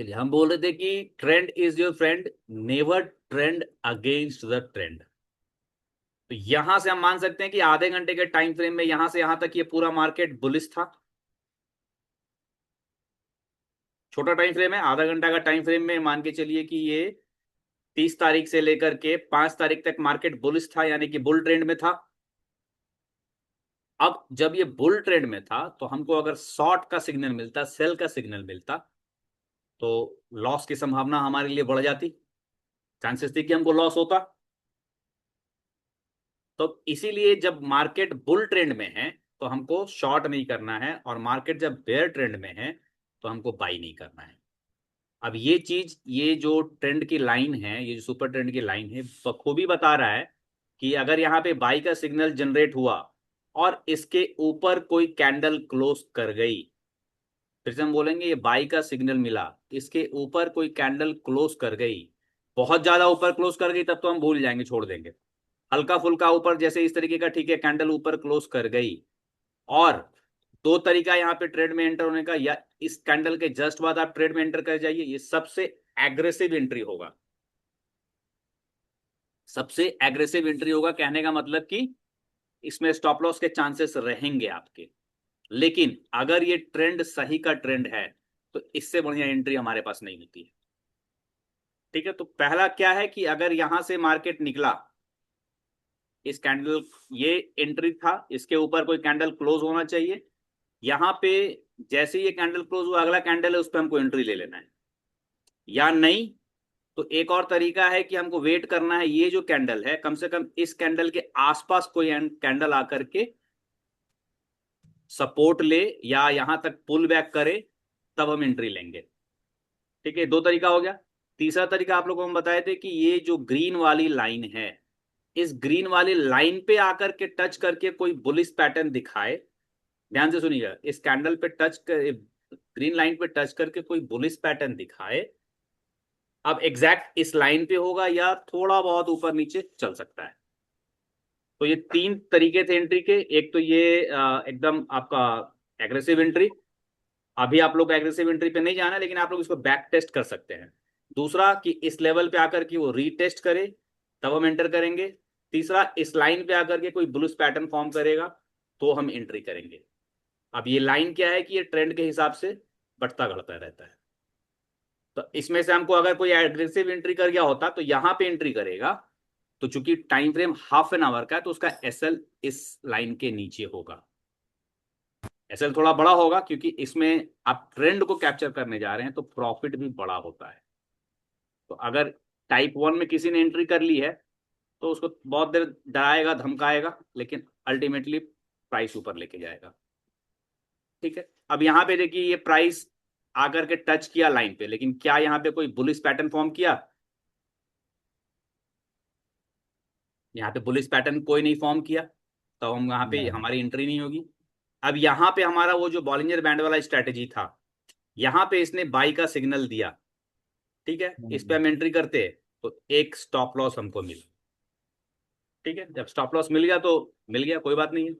चलिए, हम बोल रहे थे कि trend is your friend, never trend against the trend. तो यहां से हम मान सकते हैं कि आधे घंटे के टाइम फ्रेम में यहां से यहां तक ये पूरा मार्केट बुलिश था। छोटा टाइम फ्रेम है, आधा घंटा का टाइम फ्रेम में मान के चलिए कि ये 30 तारीख से लेकर के 5 तारीख तक मार्केट बुलिश था, यानी कि बुल ट्रेंड में था। अब जब ये बुल ट्रेंड में था तो हमको अगर शॉर्ट का सिग्नल मिलता, सेल का सिग्नल मिलता, तो लॉस की संभावना हमारे लिए बढ़ जाती, चांसेस थी कि हमको लॉस होता। तो इसीलिए जब मार्केट बुल ट्रेंड में है तो हमको शॉर्ट नहीं करना है, और मार्केट जब बेयर ट्रेंड में है तो हमको बाई नहीं करना है। अब ये चीज, ये जो ट्रेंड की लाइन है, ये जो सुपर ट्रेंड की लाइन है, बखूबी बता रहा है कि अगर यहाँ पे बाई का सिग्नल जनरेट हुआ और इसके ऊपर कोई कैंडल क्लोज कर गई, फिर से हम बोलेंगे ये बाई का सिग्नल मिला, इसके ऊपर कोई कैंडल क्लोज कर गई, बहुत ज्यादा ऊपर क्लोज कर गई तब तो हम भूल जाएंगे, छोड़ देंगे। हल्का फुल्का ऊपर, जैसे इस तरीके का, ठीक है, कैंडल ऊपर क्लोज कर गई, और दो तरीका यहाँ पे ट्रेड में एंटर होने का, या इस कैंडल के जस्ट बाद आप ट्रेड में एंटर कर जाइए, ये सबसे एग्रेसिव एंट्री होगा। सबसे एग्रेसिव एंट्री होगा कहने का मतलब कि इसमें स्टॉप लॉस के चांसेस रहेंगे आपके। लेकिन अगर ये ट्रेंड सही का ट्रेंड है तो इससे बढ़िया एंट्री हमारे पास नहीं होती है। ठीक है, तो पहला क्या है कि अगर यहां से मार्केट निकला, इस कैंडल, ये एंट्री था, इसके ऊपर कोई कैंडल क्लोज होना चाहिए। यहां पे जैसे ही ये कैंडल क्लोज हुआ, अगला कैंडल है, उस पर हमको एंट्री ले लेना है। या नहीं तो एक और तरीका है कि हमको वेट करना है, ये जो कैंडल है कम से कम इस कैंडल के आसपास कोई कैंडल आकर के सपोर्ट ले या यहां तक पुल बैक करे, तब हम एंट्री लेंगे। ठीक है, दो तरीका हो गया। तीसरा तरीका आप लोगों को हम बताए थे कि ये जो ग्रीन वाली लाइन है, इस ग्रीन वाली लाइन पे आकर के टच करके कोई बुलिश पैटर्न दिखाए। ध्यान से सुनिएगा, इस कैंडल पे टच कर, ग्रीन लाइन पे टच करके कोई बुलिश पैटर्न दिखाए। अब एग्जैक्ट इस लाइन पे होगा या थोड़ा बहुत ऊपर नीचे चल सकता है। तो ये तीन तरीके थे एंट्री के। एक तो ये एकदम आपका एग्रेसिव एंट्री, अभी आप लोग एग्रेसिव एंट्री पे नहीं जाना, लेकिन आप लोग इसको बैक टेस्ट कर सकते हैं। दूसरा कि इस लेवल पे आकर के वो रीटेस्ट करे, तब हम एंटर करेंगे। तीसरा, इस लाइन पे आकर के कोई बुलिश पैटर्न फॉर्म करेगा तो हम एंट्री करेंगे। अब ये लाइन क्या है कि ये ट्रेंड के हिसाब से बढ़ता घटता रहता है। तो इसमें से हमको अगर कोई एग्रेसिव एंट्री कर गया होता तो यहां पे एंट्री करेगा, तो चूंकि time frame half an hour का है तो उसका एसएल इस लाइन के नीचे होगा। एसएल थोड़ा बड़ा होगा क्योंकि इसमें आप ट्रेंड को कैप्चर करने जा रहे हैं, तो प्रॉफिट भी बड़ा होता है। तो अगर टाइप 1 में किसी ने एंट्री कर ली है तो उसको बहुत देर डराएगा धमकाएगा, लेकिन अल्टीमेटली प्राइस ऊपर लेके जाएगा। ठीक है, अब यहां पे देखिए, ये प्राइस आकर के टच किया लाइन पे, लेकिन क्या यहां पे कोई बुलिश पैटर्न फॉर्म किया? यहाँ पे बुलिश पैटर्न कोई नहीं फॉर्म किया, तो हम यहाँ पे, नहीं। हमारी एंट्री नहीं होगी। अब यहाँ पे हमारा वो जो बॉलिंजर बैंड वाला स्ट्रेटेजी था, यहाँ पे इसने बाई का सिग्नल दिया। ठीक है, इस पे हम्म। हम एंट्री करते हैं तो एक स्टॉप लॉस हमको मिला। ठीक है, जब स्टॉप लॉस मिल गया तो मिल गया, कोई बात नहीं है।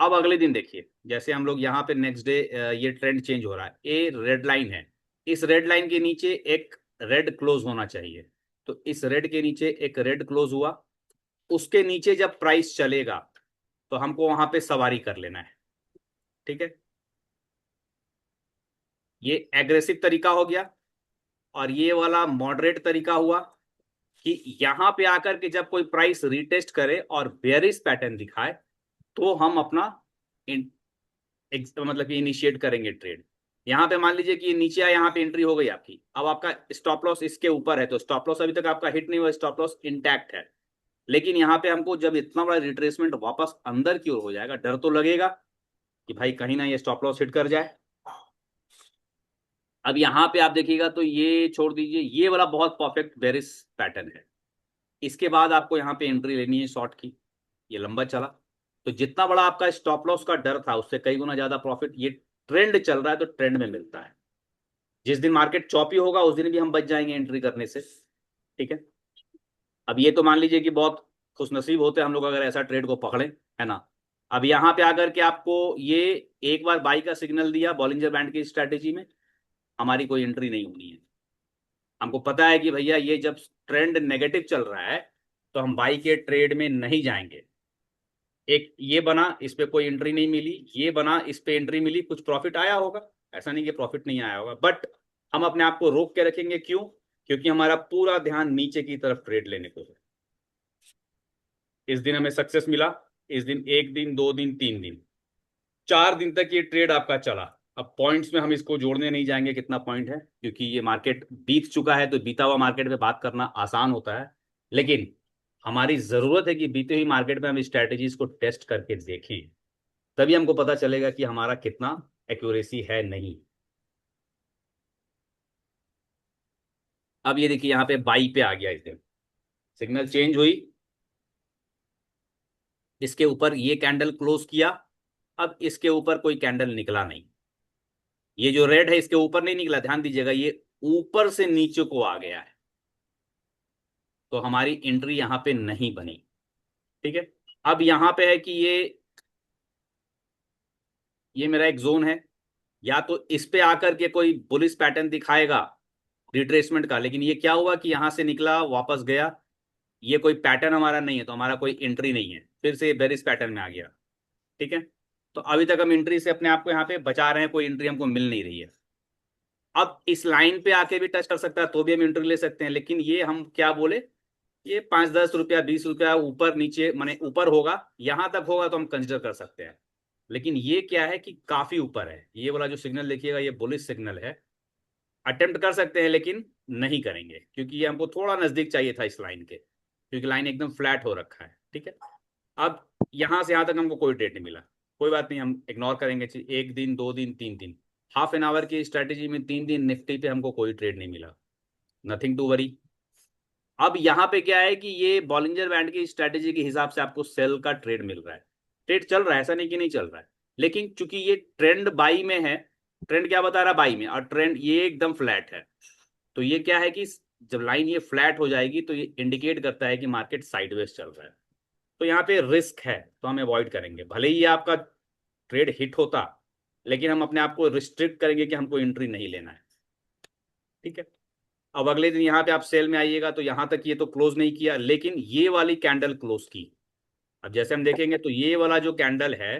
अब अगले दिन देखिए, जैसे हम लोग यहाँ पे नेक्स्ट डे, ये ट्रेंड चेंज हो रहा है, ये रेड लाइन है, इस रेड लाइन के नीचे एक रेड क्लोज होना चाहिए। तो इस रेड के नीचे एक रेड क्लोज हुआ, उसके नीचे जब प्राइस चलेगा तो हमको वहां पे सवारी कर लेना है। ठीक है, ये एग्रेसिव तरीका हो गया। और ये वाला मॉडरेट तरीका हुआ कि यहां पे आकर के जब कोई प्राइस रीटेस्ट करे और बेयरिश पैटर्न दिखाए, तो हम अपना मतलब कि इनिशिएट करेंगे ट्रेड। यहां पे मान लीजिए कि ये नीचे आया, यहाँ पे एंट्री हो गई आपकी, अब आपका स्टॉप लॉस इसके ऊपर है, तो स्टॉप लॉस अभी तक आपका हिट नहीं हुआ, स्टॉप लॉस इंटैक्ट है। लेकिन यहाँ पे हमको जब इतना बड़ा रिट्रेसमेंट वापस अंदर की ओर हो जाएगा, डर तो लगेगा कि भाई कहीं ना ये स्टॉप लॉस हिट कर जाए। अब यहाँ पे आप देखिएगा तो ये छोड़ दीजिए, ये वाला बहुत परफेक्ट बेरिश पैटर्न है। इसके बाद आपको यहाँ पे एंट्री लेनी है शॉर्ट की। ये लंबा चला तो जितना बड़ा आपका स्टॉप लॉस का डर था, उससे कई गुना ज्यादा प्रॉफिट। ये ट्रेंड चल रहा है तो ट्रेंड में मिलता है। जिस दिन मार्केट चॉपी होगा उस दिन भी हम बच जाएंगे एंट्री करने से। ठीक है, अब ये तो मान लीजिए कि बहुत खुशनसीब होते हैं हम लोग अगर ऐसा ट्रेड को पकड़े, है ना। अब यहाँ पे आकर के आपको ये एक बार बाई का सिग्नल दिया बॉलिंजर बैंड की स्ट्रेटेजी में, हमारी कोई एंट्री नहीं होनी है। हमको पता है कि भैया ये जब ट्रेंड नेगेटिव चल रहा है तो हम बाई के ट्रेड में नहीं जाएंगे। एक ये बना, इस पे कोई एंट्री नहीं मिली, ये बना, इस पे एंट्री मिली, कुछ प्रॉफिट आया होगा, ऐसा नहीं कि प्रॉफिट नहीं आया होगा, बट हम अपने आप को रोक के रखेंगे। क्यों? क्योंकि हमारा पूरा ध्यान नीचे की तरफ ट्रेड लेने को है। इस दिन हमें सक्सेस मिला, इस दिन 1 दिन 2 दिन 3 दिन 4 दिन तक ये ट्रेड आपका चला। अब पॉइंट्स में हम इसको जोड़ने नहीं जाएंगे कितना पॉइंट है, क्योंकि ये मार्केट बीत चुका है, तो बीता हुआ मार्केट में बात करना आसान होता है। लेकिन हमारी जरूरत है कि बीते हुई मार्केट में हम स्ट्रेटेजीज को टेस्ट करके देखें, तभी हमको पता चलेगा कि हमारा कितना एक्यूरेसी है नहीं। अब ये देखिए यहाँ पे बाई पे आ गया, इस दिन सिग्नल चेंज हुई, इसके ऊपर ये कैंडल क्लोज किया। अब इसके ऊपर कोई कैंडल निकला नहीं, ये जो रेड है इसके ऊपर नहीं निकला, ध्यान दीजिएगा, ये ऊपर से नीचे को आ गया है, तो हमारी एंट्री यहां पे नहीं बनी। ठीक है, अब यहां पे है कि ये मेरा एक जोन है, या तो इस पे आकर के कोई बुलिश पैटर्न दिखाएगा रिट्रेसमेंट का, लेकिन ये क्या हुआ कि यहां से निकला वापस गया, ये कोई पैटर्न हमारा नहीं है, तो हमारा कोई एंट्री नहीं है, फिर से बेरिश पैटर्न में आ गया। ठीक है, तो अभी तक हम एंट्री से अपने आप को यहाँ पे बचा रहे हैं, कोई एंट्री हमको मिल नहीं रही है। अब इस लाइन पे आके भी टच कर सकता है तो भी हम एंट्री ले सकते हैं, लेकिन ये हम क्या बोले, ये 5-10 रुपया 20 रुपया ऊपर नीचे माने ऊपर होगा, यहां तक होगा तो हम कंसिडर कर सकते हैं। लेकिन ये क्या है कि काफी ऊपर है, ये वाला जो सिग्नल देखिएगा ये बुलिश सिग्नल है। अटेम्प्ट कर सकते हैं लेकिन नहीं करेंगे, क्योंकि ये हमको थोड़ा नजदीक चाहिए था इस लाइन के, क्योंकि लाइन एकदम फ्लैट हो रखा है। ठीक है, अब यहां से यहां तक हमको कोई ट्रेड नहीं मिला, कोई बात नहीं, हम इग्नोर करेंगे। 1 दिन 2 दिन 3 दिन, हाफ एन आवर की स्ट्रेटेजी में 3 दिन निफ्टी पे हमको कोई ट्रेड नहीं मिला, नथिंग टू वरी। अब यहाँ पे क्या है कि ये बॉलिंजर बैंड की स्ट्रेटेजी के हिसाब से आपको सेल का ट्रेड मिल रहा है, ट्रेड चल रहा है, ऐसा नहीं कि नहीं चल रहा है, लेकिन चूंकि ये ट्रेंड बाई में है, ट्रेंड क्या बता रहा है बाई में, और ट्रेंड ये एकदम फ्लैट है, तो ये क्या है कि जब लाइन ये फ्लैट हो जाएगी तो ये इंडिकेट करता है कि मार्केट साइडवेज चल रहा है, तो यहाँ पे रिस्क है, तो हम अवॉइड करेंगे। भले ही ये आपका ट्रेड हिट होता, लेकिन हम अपने आप को रिस्ट्रिक्ट करेंगे कि हमको एंट्री नहीं लेना है। ठीक है, अब अगले दिन यहाँ पे आप सेल में आइएगा तो यहाँ तक ये तो क्लोज नहीं किया, लेकिन ये वाली कैंडल क्लोज की। अब जैसे हम देखेंगे तो ये वाला जो कैंडल है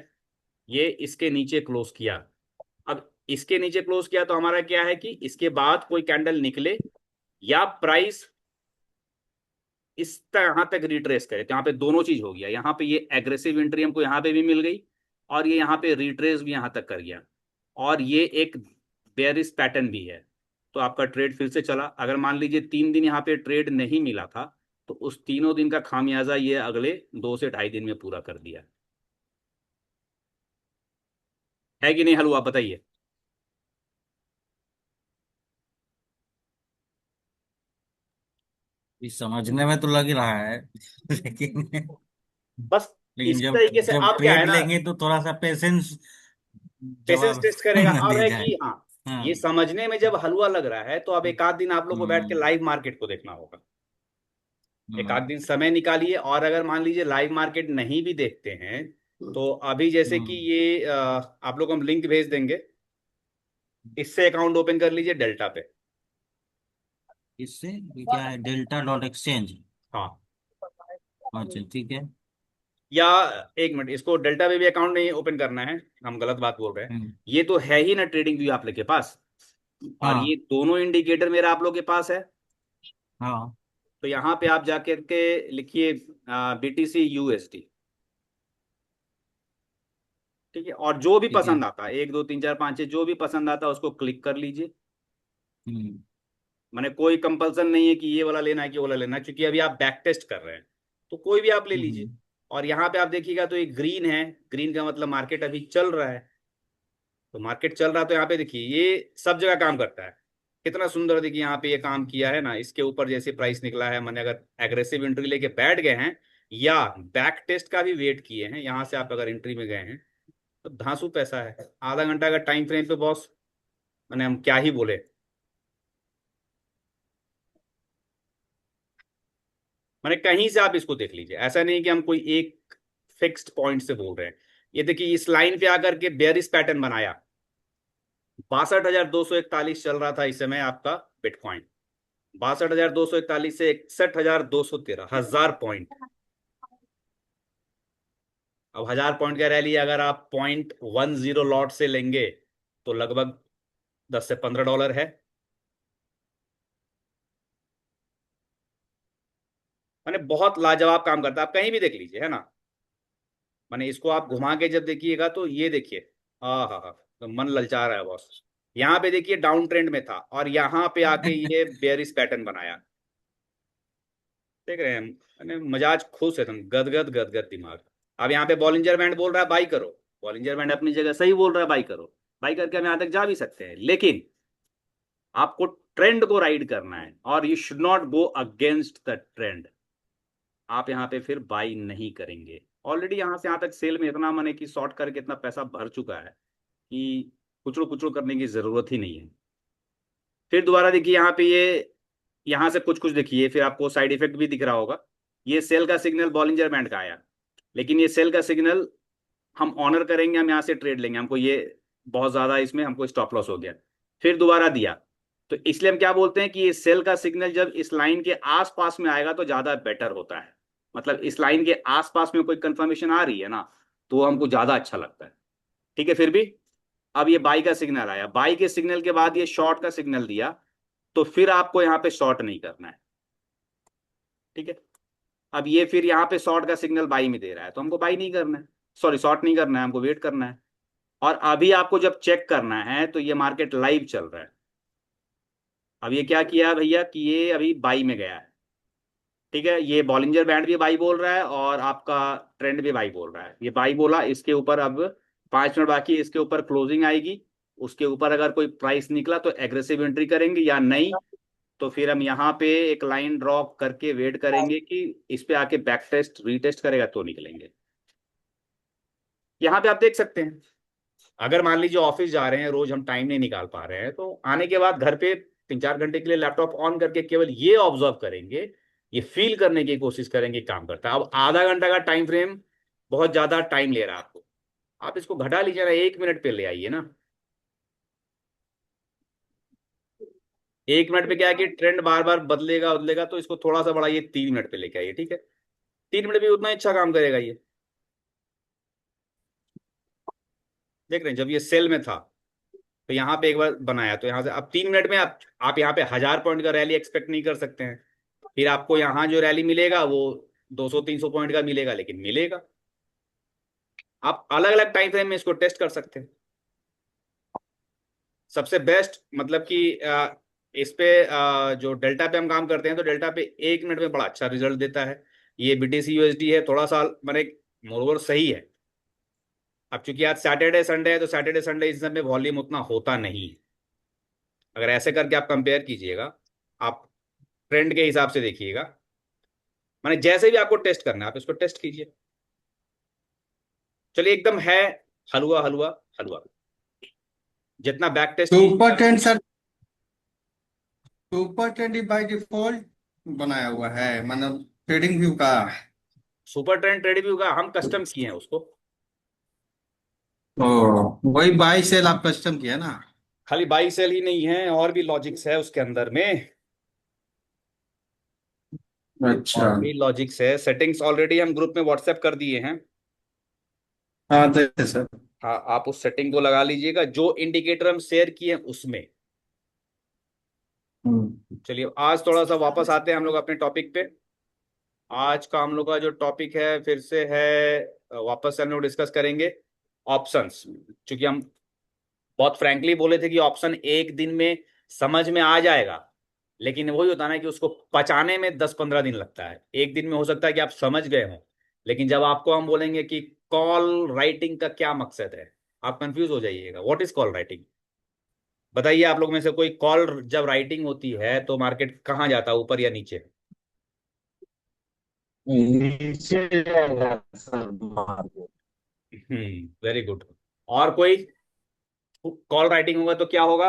ये इसके नीचे क्लोज किया। अब इसके नीचे क्लोज किया तो हमारा क्या है कि इसके बाद कोई कैंडल निकले या प्राइस इस तरह तक रिट्रेस करे, तो यहाँ पे दोनों चीज हो गया, यहाँ पे ये एग्रेसिव एंट्री हमको यहाँ पे भी मिल गई, और ये यहाँ पे रिट्रेस भी यहाँ तक कर गया, और ये एक बेयरिश पैटर्न भी है, तो आपका ट्रेड फिर से चला। अगर मान लीजिए 3 दिन यहाँ पे ट्रेड नहीं मिला था, तो उस तीनों दिन का खामियाजा ये अगले 2 से ढाई दिन में पूरा कर दिया। है कि नहीं हलवा, बताइए। ये समझने में तो लग ही रहा है लेकिन बस लेकिन इसी जब तरीके से जब आप क्या है ट्रेड ना, लेंगे तो थोड़ा सा पेशेंस पेशेंस जवाब टेस्ट करेगा। न अब दे है जाए। कि हाँ, ये हाँ। समझने में जब हलवा लग रहा है तो अब एक आध दिन आप लोग को बैठ के हम्म। लाइव मार्केट को देखना होगा, एक आध हम्म। दिन समय निकालिए। और अगर मान लीजिए लाइव मार्केट नहीं भी देखते हैं, तो अभी जैसे कि हम्म। ये आप लोग को हम लिंक भेज देंगे, इससे अकाउंट ओपन कर लीजिए डेल्टा पे। इससे ये क्या है, delta.exchange? हाँ, अच्छा ठीक है। या एक मिनट, इसको डेल्टा पे भी अकाउंट नहीं ओपन करना है, हम गलत बात बोल रहे हैं। हम्म। ये तो है ही ना ट्रेडिंग व्यू आप लोग के पास, और ये हाँ। दोनों इंडिकेटर मेरा आप लोग के पास है। हाँ। तो यहाँ पे आप जाकर के लिखिए BTC USD। ठीक है, और जो भी ठीक है। पसंद आता है 1 2 3 4 5 6 जो भी पसंद आता है उसको क्लिक कर लीजिए। हम्म। मैंने कोई कंपलसन नहीं है कि ये वाला लेना है कि वो वाला लेना है, क्योंकि अभी आप बैक टेस्ट कर रहे हैं, तो कोई भी आप ले लीजिए। हम्म। और यहाँ पे आप देखिएगा तो एक ग्रीन है, ग्रीन का मतलब मार्केट अभी चल रहा है, तो मार्केट चल रहा है, तो यहाँ पे देखिए ये सब जगह काम करता है। कितना सुंदर देखिए यहाँ पे ये काम किया है ना, इसके ऊपर जैसे प्राइस निकला है, मैंने अगर एग्रेसिव एंट्री लेके बैठ गए हैं या बैक टेस्ट का भी वेट किए हैं, यहाँ से आप अगर एंट्री में गए हैं तो धांसू पैसा है। आधा घंटा का टाइम फ्रेम पे बॉस, मैंने हम क्या ही बोले। मैंने कहीं से आप इसको देख लीजिए, ऐसा नहीं कि हम कोई एक फिक्स्ड पॉइंट से बोल रहे हैं। ये देखिए इस लाइन पे आकर के बेयरिश पैटर्न बनाया, 62,241 चल रहा था इस समय आपका बिटकॉइन। 62,241 से 61,213, 1,000 पॉइंट। अब 1,000 पॉइंट का रैली अगर आप 0.10 लॉट से लेंगे तो लगभग $10 से $15 है। मैंने बहुत लाजवाब काम करता है, आप कहीं भी देख लीजिए, है ना। मैंने इसको आप घुमा के जब देखिएगा तो ये देखिए, हाँ हाँ हाँ, तो मन ललचा रहा है बॉस। यहाँ पे देखिए डाउन ट्रेंड में था और यहाँ पे आके ये बेयरिश पैटर्न बनाया। देख रहे हैं, मैंने मजाज खुश है, तुम गदगद गदगद दिमाग। अब यहाँ पे बॉलिंजर बैंड बोल रहा है बाई करो। बॉलिंजर बैंड अपनी जगह सही बोल रहा है, बाई करो। बाई करके हम यहाँ तक जा भी सकते हैं, लेकिन आपको ट्रेंड को राइड करना है और you should not go against the trend. आप यहाँ पे फिर बाई नहीं करेंगे। ऑलरेडी यहाँ से यहाँ तक सेल में इतना मने कि शॉर्ट करके इतना पैसा भर चुका है कि कुचड़ो कुचड़ो करने की जरूरत ही नहीं है। फिर दोबारा देखिए यहाँ पे ये, यहाँ से कुछ कुछ देखिए, फिर आपको साइड इफेक्ट भी दिख रहा होगा। ये सेल का सिग्नल बॉलिंजर बैंड का आया, लेकिन ये सेल का सिग्नल हम ऑनर करेंगे, हम यहाँ से ट्रेड लेंगे, हमको ये बहुत ज्यादा इसमें हमको स्टॉप लॉस हो गया। फिर दोबारा दिया, तो इसलिए हम क्या बोलते हैं कि ये सेल का सिग्नल जब इस लाइन के आसपास में आएगा तो ज्यादा बेटर होता है। मतलब इस लाइन के आसपास में कोई कंफर्मेशन आ रही है ना, तो वो हमको ज्यादा अच्छा लगता है। ठीक है, फिर भी अब ये बाई का सिग्नल आया, बाई के सिग्नल के बाद ये शॉर्ट का सिग्नल दिया, तो फिर आपको यहाँ पे शॉर्ट नहीं करना है। ठीक है, अब ये फिर यहाँ पे शॉर्ट का सिग्नल बाई में दे रहा है तो हमको बाई नहीं करना है, सॉरी शॉर्ट नहीं करना है, हमको वेट करना है। और अभी आपको जब चेक करना है तो ये मार्केट लाइव चल रहा है। अब ये क्या किया भैया कि ये अभी बाई में गया है। ठीक है, ये बॉलिंजर बैंड भी बाई बोल रहा है और आपका ट्रेंड भी बाई बोल रहा है। ये बाई बोला, इसके ऊपर अब 5 मिनट बाकी, इसके ऊपर क्लोजिंग आएगी। उसके ऊपर अगर कोई प्राइस निकला तो एग्रेसिव एंट्री करेंगे, या नहीं तो फिर हम यहाँ पे एक लाइन ड्रॉ करके वेट करेंगे कि इस पे आके बैक टेस्ट रीटेस्ट करेगा तो निकलेंगे। यहाँ पे आप देख सकते हैं, अगर मान लीजिए ऑफिस जा रहे हैं, रोज हम टाइम नहीं निकाल पा रहे हैं, तो आने के बाद घर पे 3-4 घंटे के लिए लैपटॉप ऑन करके केवल ये ऑब्जर्व करेंगे, ये फील करने की कोशिश करेंगे काम करता है। अब आधा घंटा का टाइम फ्रेम बहुत ज्यादा टाइम ले रहा है आपको, आप इसको घटा लीजिए ना, 1 मिनट पे ले आइए ना। 1 मिनट पे क्या है कि ट्रेंड बार बार बदलेगा बदलेगा, तो इसको थोड़ा सा बढ़ाइए, 3 मिनट पे लेके आइए। ठीक है, 3 मिनट भी उतना ही अच्छा काम करेगा ये। देख रहे हैं, जब ये सेल में था तो यहाँ पे एक बार बनाया, तो यहाँ से अब 3 मिनट में आप यहाँ पे 1,000 पॉइंट का रैली एक्सपेक्ट नहीं कर सकते हैं। फिर आपको यहाँ जो रैली मिलेगा वो 200-300 पॉइंट का मिलेगा, लेकिन मिलेगा। आप अलग अलग टाइम फ्रेम में इसको टेस्ट कर सकते हैं। सबसे बेस्ट मतलब कि इस पे जो डेल्टा पे हम काम करते हैं, तो डेल्टा पे 1 मिनट में बड़ा अच्छा रिजल्ट देता है। ये BTC USD है, थोड़ा सा मैंने मोरओवर सही है। अब चूंकि आज सैटरडे संडे है, तो सैटरडे संडे इस समय वॉल्यूम उतना होता नहीं है। अगर ऐसे करके आप कंपेयर कीजिएगा, आप ट्रेंड के हिसाब से देखिएगा, माने जैसे भी आपको टेस्ट करना है आप इसको टेस्ट कीजिए। चलिए, एकदम है हलवा हलवा हलवा, जितना बैक टेस्ट तो ऊपर कीजिएगा। ट्रेंड सर, तो ऊपर ट्रेंड बाय डिफॉल्ट बनाया हुआ है, मतलब ट्रेडिंग व्यू का। सुपर ट्रेंड ट्रेड व्यू का हम कस्टम किए हैं उसको। ओ, वही बाय सेल आप कस्टम किया ना। खाली बाई सेल ही नहीं है, और भी लॉजिक्स है उसके अंदर में। अच्छा। और भी लॉजिक्स है, सेटिंग्स ऑलरेडी हम ग्रुप में व्हाट्सएप कर दिए हैं। हाँ देखते सर। हाँ, आप उस सेटिंग को लगा लीजिएगा जो इंडिकेटर हम शेयर किए हैं उसमें। चलिए, आज थोड़ा सा वापस आते हैं हम लोग अपने टॉपिक पे। आज का हम लोग का जो टॉपिक है फिर से है, वापस से हम लोग डिस्कस करेंगे ऑप्शंस। क्योंकि हम बहुत फ्रैंकली बोले थे कि ऑप्शन एक दिन में समझ में आ जाएगा, लेकिन वही होता है ना कि उसको पचाने में 10-15 दिन लगता है। एक दिन में हो सकता है कि आप समझ गए हो, लेकिन जब आपको हम बोलेंगे कि कॉल राइटिंग का क्या मकसद है, आप कंफ्यूज हो जाइएगा। What is call writing? बताइए आप लोग में से कोई, कॉल जब राइटिंग होती है तो मार्केट कहाँ जाता है, ऊपर या नीचे? नीचे जाएगा सर मार्केट। Very good. और कोई, कॉल राइटिंग होगा तो क्या होगा?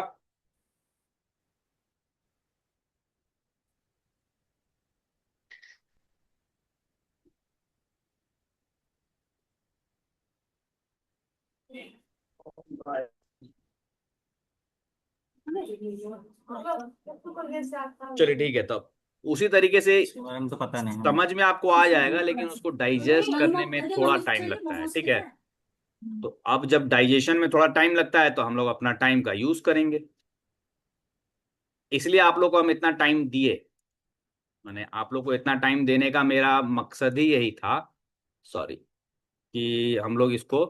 चलिए ठीक है, तब उसी तरीके से इसके बारे में तो पता नहीं है। समझ में आपको आ जाएगा, लेकिन उसको डाइजेस्ट करने में थोड़ा टाइम लगता है, ठीक है। तो अब जब डाइजेशन में थोड़ा टाइम लगता है तो हम लोग अपना टाइम का यूज करेंगे, इसलिए आप लोग को हम इतना टाइम दिए। मैंने आप लोग को इतना टाइम देने का मेरा मकसद ही यही था, सॉरी, कि हम लोग इसको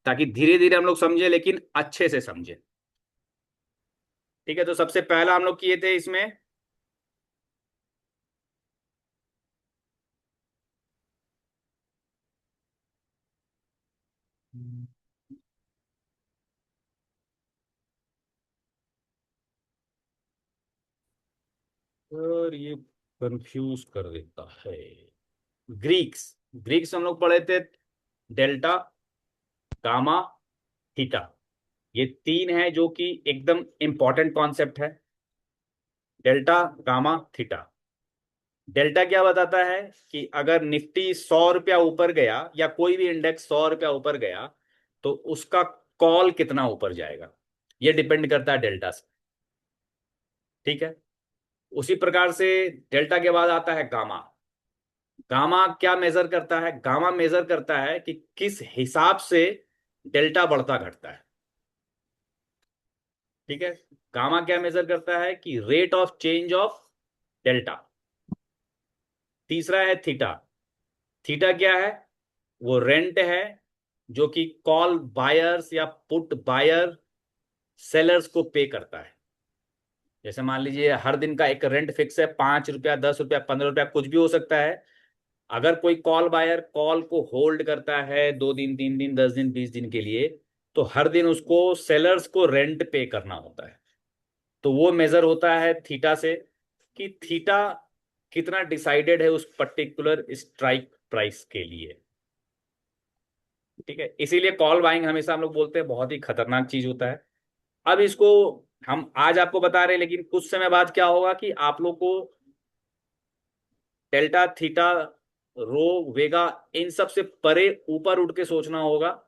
ताकि धीरे धीरे हम लोग समझे, लेकिन अच्छे से समझे। ठीक है, तो सबसे पहला हम लोग किए थे इसमें और ये कंफ्यूज कर देता है। ग्रीक्स ग्रीक्स हम लोग पढ़े थे, डेल्टा, गामा, थीटा। ये तीन है जो कि एकदम इंपॉर्टेंट कॉन्सेप्ट है, डेल्टा, गामा, थीटा। डेल्टा क्या बताता है कि अगर निफ्टी 100 रुपया ऊपर गया या कोई भी इंडेक्स 100 रुपया ऊपर गया तो उसका कॉल कितना ऊपर जाएगा, ये डिपेंड करता है डेल्टा से। ठीक है, उसी प्रकार से डेल्टा के बाद आता है गामा। गामा क्या मेजर करता है? गामा मेजर करता है कि किस हिसाब से डेल्टा बढ़ता घटता है। ठीक है, गामा क्या मेजर करता है कि rate of change of delta. तीसरा है थीटा। थीटा क्या है? वो रेंट है जो कि कॉल बायर्स या पुट बायर सेलर्स को पे करता है। जैसे मान लीजिए हर दिन का एक रेंट फिक्स है, 5 रुपया, 10 रुपया, 15 रुपया, कुछ भी हो सकता है। अगर कोई कॉल बायर कॉल को होल्ड करता है 2 दिन, 3 दिन, 10 दिन, 20 दिन के लिए, तो हर दिन उसको सेलर्स को रेंट पे करना होता है। तो वो मेजर होता है थीटा से, कि थीटा कितना डिसाइडेड है उस पर्टिकुलर स्ट्राइक प्राइस के लिए। ठीक है, इसीलिए कॉल बाइंग हमेशा हम लोग बोलते हैं बहुत ही खतरनाक चीज होता है। अब इसको हम आज आपको बता रहे हैं, लेकिन कुछ समय बाद क्या होगा कि आप लोग को डेल्टा, थीटा, रो, वेगा, इन सब से परे ऊपर उठ के सोचना होगा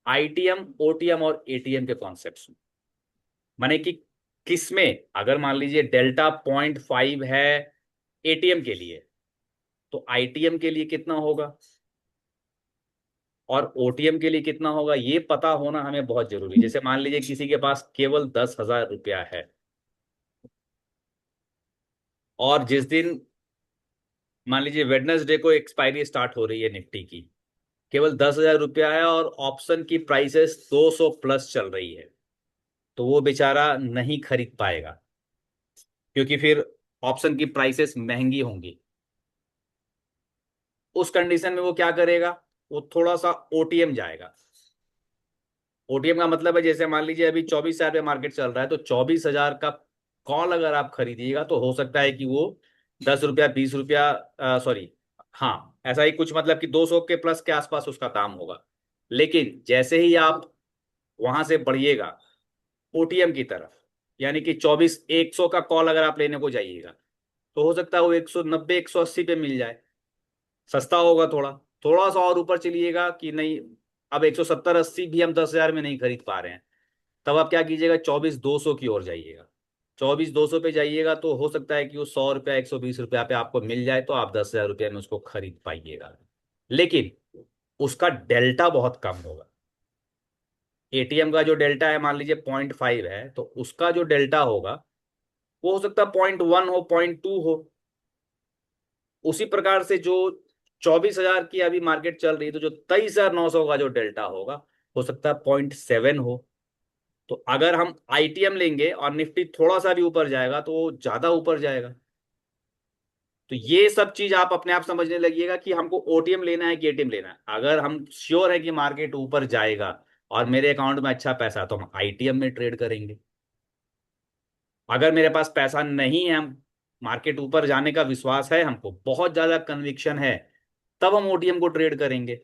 आईटीएम, ओटीएम और एटीएम के कॉन्सेप्ट्स में। माने कि किसमें अगर मान लीजिए डेल्टा 0.5 है एटीएम के लिए, तो आईटीएम के लिए कितना होगा और ओटीएम के लिए कितना होगा, ये पता होना हमें बहुत जरूरी है। जैसे मान लीजिए किसी के पास केवल 10,000 रुपया है, और जिस दिन मान लीजिए वेडनेसडे को एक्सपायरी स्टार्ट हो रही है निफ्टी की, केवल 10,000 रुपया है और ऑप्शन की प्राइसेस 200 प्लस चल रही है, तो वो बेचारा नहीं खरीद पाएगा, क्योंकि फिर ऑप्शन की प्राइसेस महंगी होंगी। उस कंडीशन में वो क्या करेगा? वो थोड़ा सा ओटीएम जाएगा। ओटीएम का मतलब है, जैसे मान लीजिए अभी 24,000 पे मार्केट चल रहा है, तो 24,000 का कॉल अगर आप खरीदिएगा तो हो सकता है कि वो 10 रुपया, 20 रुपया, सॉरी, हाँ ऐसा ही कुछ, मतलब कि 200 के प्लस के आसपास उसका दाम होगा। लेकिन जैसे ही आप वहां से बढ़िएगा ओटीएम की तरफ, यानी कि 100 का कॉल अगर आप लेने को जाइएगा, तो हो सकता है वो 190, 180 पे मिल जाए, सस्ता होगा थोड़ा। थोड़ा सा और ऊपर चलिएगा कि नहीं, अब 170, 80 भी हम 10,000 में नहीं खरीद पा रहे हैं, तब आप क्या कीजिएगा? 24,200 की ओर जाइएगा। 24,200 पे जाइएगा तो हो सकता है कि वो 100 रुपया, 120 रुपया पे आपको मिल जाए, तो आप 10,000 रुपये में उसको खरीद पाइएगा। लेकिन उसका डेल्टा बहुत कम होगा। एटीएम का जो डेल्टा है मान लीजिए 0.5 है, तो उसका जो डेल्टा होगा वो हो सकता है 0.1 हो, 0.2 हो। उसी प्रकार से जो 24,000 की अभी मार्केट चल रही है, तो जो 23,900 का जो डेल्टा होगा हो सकता है 0.7 हो। तो अगर हम आईटीएम लेंगे और निफ्टी थोड़ा सा भी ऊपर जाएगा तो वो ज्यादा ऊपर जाएगा। तो ये सब चीज आप अपने आप समझने लगिएगा कि हमको ओटीएम लेना है कि एटीएम लेना है। अगर हम श्योर है कि मार्केट ऊपर जाएगा और मेरे अकाउंट में अच्छा पैसा है, तो हम आईटीएम में ट्रेड करेंगे। अगर मेरे पास पैसा नहीं है, हम मार्केट ऊपर जाने का विश्वास है, हमको बहुत ज्यादा कन्विक्शन है, तब हम ओटीएम को ट्रेड करेंगे।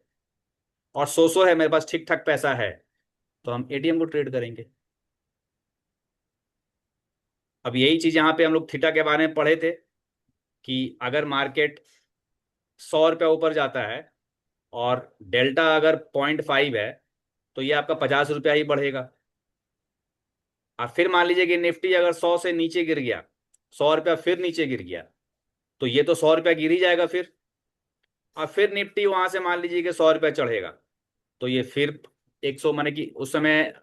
और सो है मेरे पास ठीक ठाक पैसा है, तो हम एटीएम को ट्रेड करेंगे। अब यही चीज यहाँ पे हम लोग थीटा के बारे में पढ़े थे कि अगर मार्केट 100 रुपया ऊपर जाता है और डेल्टा अगर 0.5 है तो ये आपका 50 रुपया ही बढ़ेगा। और फिर मान लीजिए कि निफ्टी अगर 100 से नीचे गिर गया, 100 रुपया फिर नीचे गिर गया, तो ये तो 100 रुपया गिर ही जाएगा फिर। और फिर निफ्टी वहां से मान लीजिए कि 100 रुपया चढ़ेगा, तो ये फिर 100, माने कि उस समय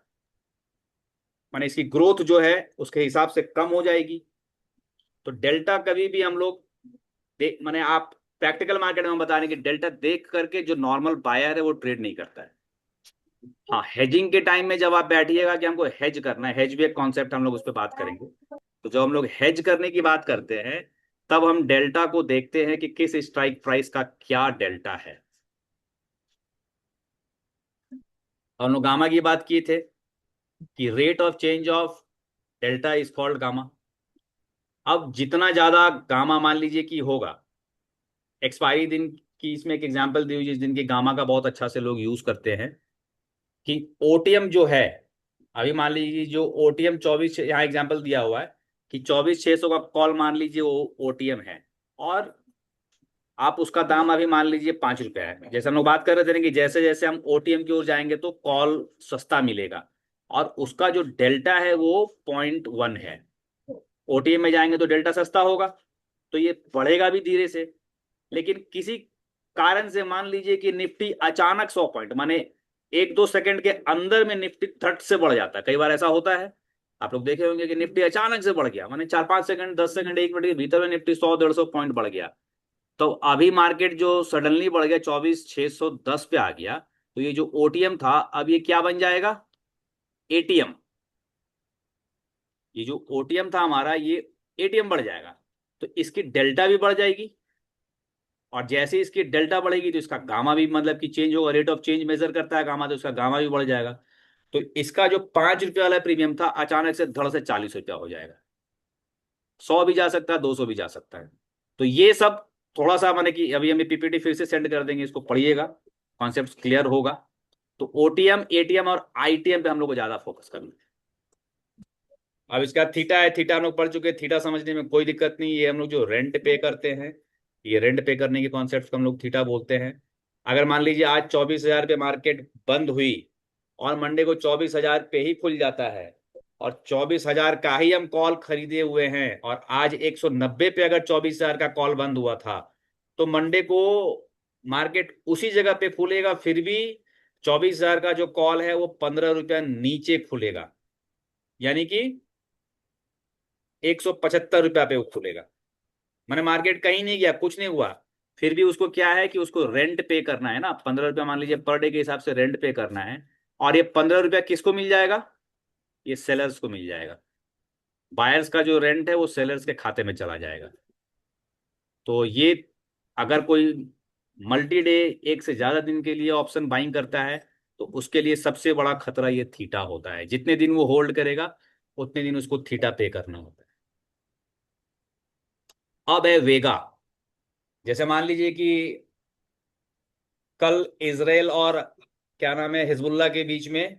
माने इसकी ग्रोथ जो है उसके हिसाब से कम हो जाएगी। तो डेल्टा कभी भी हम लोग देख, माने आप प्रैक्टिकल मार्केट में हम बता रहे हैं कि डेल्टा देख करके जो नॉर्मल बायर है वो ट्रेड नहीं करता है। हाँ, हेजिंग के टाइम में जब आप बैठिएगा कि हमको हेज करना है, हेज भी एक कॉन्सेप्ट, हम लोग उस पर बात करेंगे। तो जब हम लोग हेज करने की बात करते हैं तब हम डेल्टा को देखते हैं कि किस स्ट्राइक प्राइस का क्या डेल्टा है। हम लोग गामा की बात किए थे कि rate of change of delta is called gamma. अब जितना ज्यादा गामा मान लीजिए कि होगा, एक्सपायरी दिन की इसमें एक एग्जांपल दी हुई जिस दिन की गामा का बहुत अच्छा से लोग यूज करते हैं कि ओटीएम जो है, अभी मान लीजिए जो ओटीएम 24, यहाँ एग्जांपल दिया हुआ है कि 24,600 का कॉल मान लीजिए वो ओटीएम है, और आप उसका दाम अभी मान लीजिए 5 रुपया है। जैसे हम लोग बात कर रहे थे ना कि जैसे जैसे हम ओटीएम की ओर जाएंगे तो कॉल सस्ता मिलेगा, और उसका जो डेल्टा है वो 0.1 है। ओटीएम में जाएंगे तो डेल्टा सस्ता होगा, तो ये बढ़ेगा भी धीरे से। लेकिन किसी कारण से मान लीजिए कि निफ्टी अचानक 100 पॉइंट, माने 1-2 सेकंड के अंदर में निफ्टी थट से बढ़ जाता है। कई बार ऐसा होता है, आप लोग देखे होंगे कि निफ्टी अचानक से बढ़ गया, माने 4-5 सेकंड, 10 सेकंड, 1 मिनट के भीतर में निफ्टी 100-150 पॉइंट बढ़ गया। तो अभी मार्केट जो सडनली बढ़ गया 24,610 पे आ गया, तो ये जो ओटीएम था अब ये क्या बन जाएगा, एटीएम। ये जो ओटीएम था हमारा ये एटीएम बढ़ जाएगा, तो इसकी डेल्टा भी बढ़ जाएगी, और जैसे इसकी डेल्टा बढ़ेगी तो इसका गामा भी मतलब कि चेंज होगा। रेट ऑफ चेंज मेजर करता है गामा, तो इसका गामा भी बढ़ जाएगा। तो इसका जो 5 रुपया वाला प्रीमियम था अचानक से धड़ से 40 रुपया हो जाएगा। 100 भी जा सकता है, 200 भी जा सकता है। तो ये सब थोड़ा सा माने कि अभी हमें पीपीटी फिर से सेंड कर देंगे, इसको पढ़िएगा, कॉन्सेप्ट क्लियर होगा। तो ओटीएम, एटीएम और आईटीएम पे हम लोग को ज्यादा फोकस करना है। अब इसका थीटा है, थीटा हम लोग पढ़ चुके हैं, थीटा समझने में कोई दिक्कत नहीं। ये हम लोग जो रेंट पे करते हैं, ये रेंट पे करने के कॉन्सेप्ट को हम लोग थीटा बोलते हैं। अगर मान लीजिए आज 24,000 पे मार्केट बंद हुई और मंडे को 24,000 पे ही खुल जाता है, और 24,000 का ही हम कॉल खरीदे हुए हैं, और आज 190 पे अगर 24,000 का कॉल बंद हुआ था, तो मंडे को मार्केट उसी जगह पे खुलेगा, फिर भी 24,000 का जो कॉल है वो 15 रुपया नीचे खुलेगा, यानी कि 175 रुपया पे वो खुलेगा। मैंने मार्केट कहीं नहीं गया, कुछ नहीं हुआ, फिर भी उसको क्या है कि उसको रेंट पे करना है ना, 15 रुपया मान लीजिए पर डे के हिसाब से रेंट पे करना है। और ये 15 रुपया किसको मिल जाएगा, ये सेलर्स को मिल जाएगा। बायर्स का जो रेंट है वो सेलर्स के खाते में चला जाएगा। तो ये अगर कोई मल्टी डे, एक से ज्यादा दिन के लिए ऑप्शन बाइंग करता है, तो उसके लिए सबसे बड़ा खतरा ये थीटा होता है। जितने दिन वो होल्ड करेगा उतने दिन उसको थीटा पे करना होता है। अब है वेगा। जैसे मान लीजिए कि कल इजराइल और क्या नाम है हिजबुल्लाह के बीच में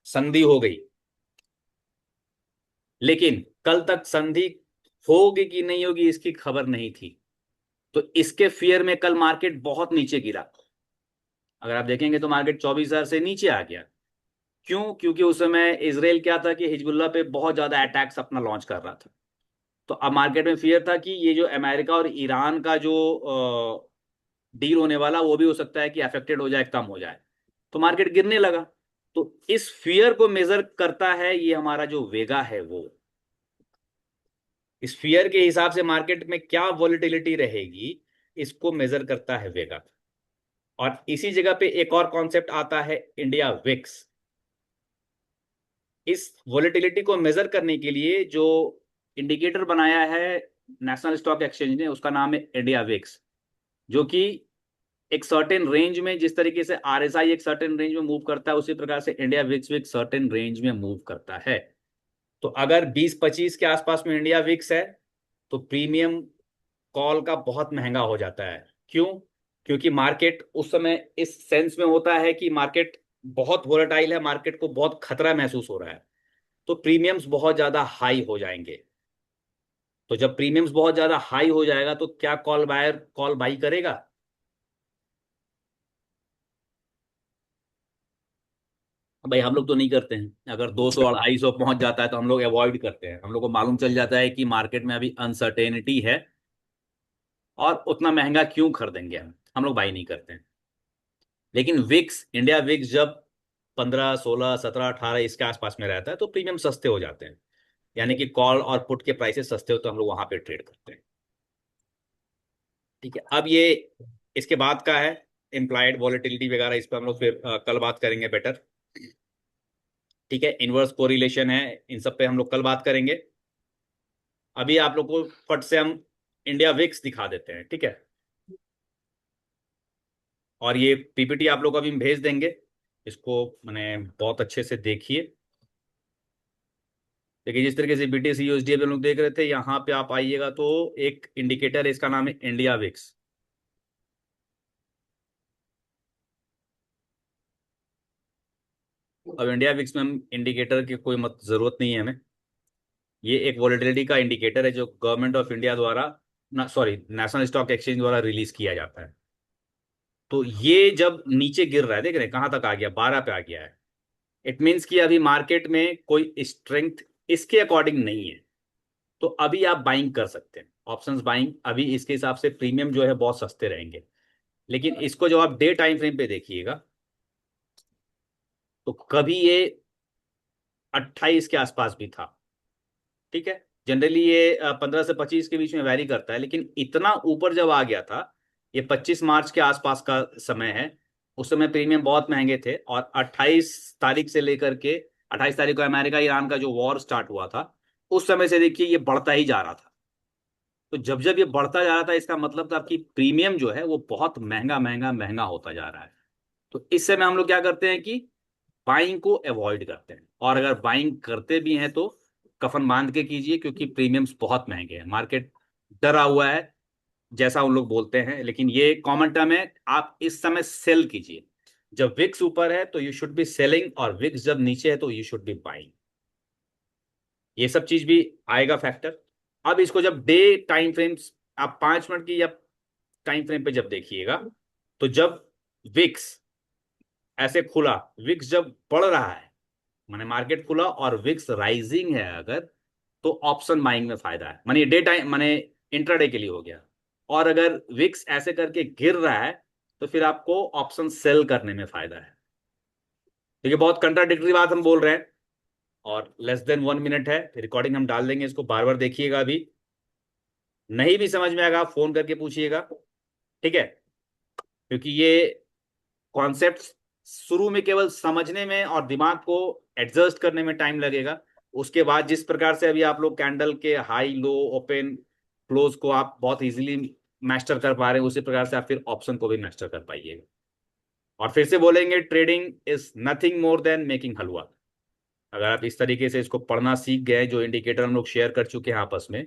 संधि हो गई, लेकिन कल तक संधि होगी कि नहीं होगी इसकी खबर नहीं थी। तो इसके फियर में कल मार्केट बहुत नीचे गिरा। अगर आप देखेंगे तो मार्केट 24,000 से नीचे आ गया। क्यों? क्योंकि उस समय इसराइल क्या था कि हिजबुल्लाह पे बहुत ज्यादा अटैक्स अपना लॉन्च कर रहा था। तो अब मार्केट में फियर था कि ये जो अमेरिका और ईरान का जो डील होने वाला वो भी हो सकता है कि अफेक्टेड हो जाए, कम हो जाए, तो मार्केट गिरने लगा। तो इस फियर को मेजर करता है ये हमारा जो वेगा है वो। इस फियर के हिसाब से मार्केट में क्या वॉलिटिलिटी रहेगी इसको मेजर करता है वेगा। और इसी जगह पे एक और कॉन्सेप्ट आता है इंडिया विक्स। इस वॉलिटिलिटी को मेजर करने के लिए जो इंडिकेटर बनाया है नेशनल स्टॉक एक्सचेंज ने, उसका नाम है इंडिया विक्स, जो कि एक सर्टेन रेंज में, जिस तरीके से आरएसआई एक सर्टेन रेंज में मूव करता है उसी प्रकार से इंडिया विक्स भी एक सर्टेन रेंज में मूव करता है। तो अगर 20-25 के आसपास में इंडिया विक्स है तो प्रीमियम कॉल का बहुत महंगा हो जाता है। क्यों? क्योंकि मार्केट उस समय इस सेंस में होता है कि मार्केट बहुत वोलेटाइल है, मार्केट को बहुत खतरा महसूस हो रहा है, तो प्रीमियम्स बहुत ज्यादा हाई हो जाएंगे। तो जब प्रीमियम्स बहुत ज्यादा हाई हो जाएगा तो क्या कॉल बायर कॉल बाई करेगा? भाई हम लोग तो नहीं करते हैं, अगर 200 250 पहुंच जाता है तो हम लोग अवॉइड करते हैं। हम लोग को मालूम चल जाता है कि मार्केट में अभी अनसर्टेनिटी है और उतना महंगा क्यों खरीदेंगे, हम लोग बाई नहीं करते हैं। लेकिन विक्स, इंडिया विक्स जब 15 16 17 18 इसके आसपास में रहता है तो प्रीमियम सस्ते हो जाते हैं, यानी कि कॉल और पुट के प्राइसेस सस्ते हो तो हम लोग वहां पे ट्रेड करते हैं। ठीक है, अब ये इसके बाद का है इम्प्लाइड वॉलेटिलिटी वगैरह, इस पर हम लोग फिर कल बात करेंगे बेटर। ठीक है, इनवर्स कोरिलेशन है, इन सब पे हम लोग कल बात करेंगे। अभी आप लोग को फट से हम इंडिया विक्स दिखा देते हैं, ठीक है। और ये पीपीटी आप लोग को अभी हम भेज देंगे, इसको मैंने बहुत अच्छे से देखिए। देखिए जिस तरीके से बीटीसी यूएसडी हम लोग देख रहे थे, यहाँ पे आप आइएगा तो एक इंडिकेटर है, इसका नाम है इंडिया विक्स। अब इंडिया विक्स में हम इंडिकेटर की कोई मत जरूरत नहीं है हमें। ये एक वॉलेटिलिटी का इंडिकेटर है जो गवर्नमेंट ऑफ इंडिया द्वारा, ना सॉरी, नेशनल स्टॉक एक्सचेंज द्वारा रिलीज किया जाता है। तो ये जब नीचे गिर रहा है, देख रहे हैं कहाँ तक आ गया, 12 पे आ गया है। इट मीन्स कि अभी मार्केट में कोई स्ट्रेंथ इसके अकॉर्डिंग नहीं है, तो अभी आप बाइंग कर सकते हैं, ऑप्शंस बाइंग। अभी इसके हिसाब से प्रीमियम जो है बहुत सस्ते रहेंगे। लेकिन इसको जब आप डे टाइम फ्रेम पे देखिएगा तो कभी ये 28 के आसपास भी था। ठीक है, जनरली ये 15 से 25 के बीच में वैरी करता है, लेकिन इतना ऊपर जब आ गया था, ये 25 मार्च के आसपास का समय है, उस समय प्रीमियम बहुत महंगे थे। और 28 तारीख से लेकर के 28 तारीख को अमेरिका ईरान का जो वॉर स्टार्ट हुआ था, उस समय से देखिए ये बढ़ता ही जा रहा था। तो जब जब ये बढ़ता जा रहा था, इसका मतलब था कि प्रीमियम जो है वो बहुत महंगा महंगा महंगा होता जा रहा है। तो इस समय हम लोग क्या करते हैं कि बाइंग को अवॉइड करते हैं, और अगर बाइंग करते भी हैं तो कफन बांध के कीजिए, क्योंकि प्रीमियम्स बहुत महंगे हैं, मार्केट डरा हुआ है जैसा उन लोग बोलते हैं। लेकिन ये कॉमन टर्म है, आप इस समय सेल कीजिए। जब विक्स ऊपर है तो यू शुड बी सेलिंग, और विक्स जब नीचे है तो यू शुड बी बाइंग। ये सब चीज भी आएगा फैक्टर। अब इसको जब डे टाइम फ्रेम्स, आप 5 मिनट की या टाइम फ्रेम पे जब देखिएगा, तो जब विक्स ऐसे खुला, विक्स जब बढ़ रहा है, माने मार्केट खुला और विक्स राइजिंग है अगर, तो ऑप्शन बाइंग में फायदा है, माने डे टाइम माने इंट्राडे के लिए हो गया। और अगर विक्स ऐसे करके गिर रहा है तो फिर आपको ऑप्शन सेल करने में फायदा है। देखिए बहुत कंट्राडिक्टरी बात हम बोल रहे हैं, और लेस देन 1 मिनट है, रिकॉर्डिंग हम डाल देंगे, इसको बार बार देखिएगा। अभी नहीं भी समझ में आएगा आप फोन करके पूछिएगा, ठीक है। क्योंकि ये कॉन्सेप्ट शुरू में केवल समझने में और दिमाग को एडजस्ट करने में टाइम लगेगा। उसके बाद जिस प्रकार से अभी आप लोग कैंडल के हाई लो ओपन क्लोज को आप बहुत इजीली मास्टर कर पा रहे हैं, उसी प्रकार से आप फिर ऑप्शन को भी मास्टर कर पाइएगा। और फिर से बोलेंगे, trading is nothing more than making halwa. अगर आप इस तरीके से इसको पढ़ना सीख गए, जो इंडिकेटर हम लोग शेयर कर चुके हैं आपस में,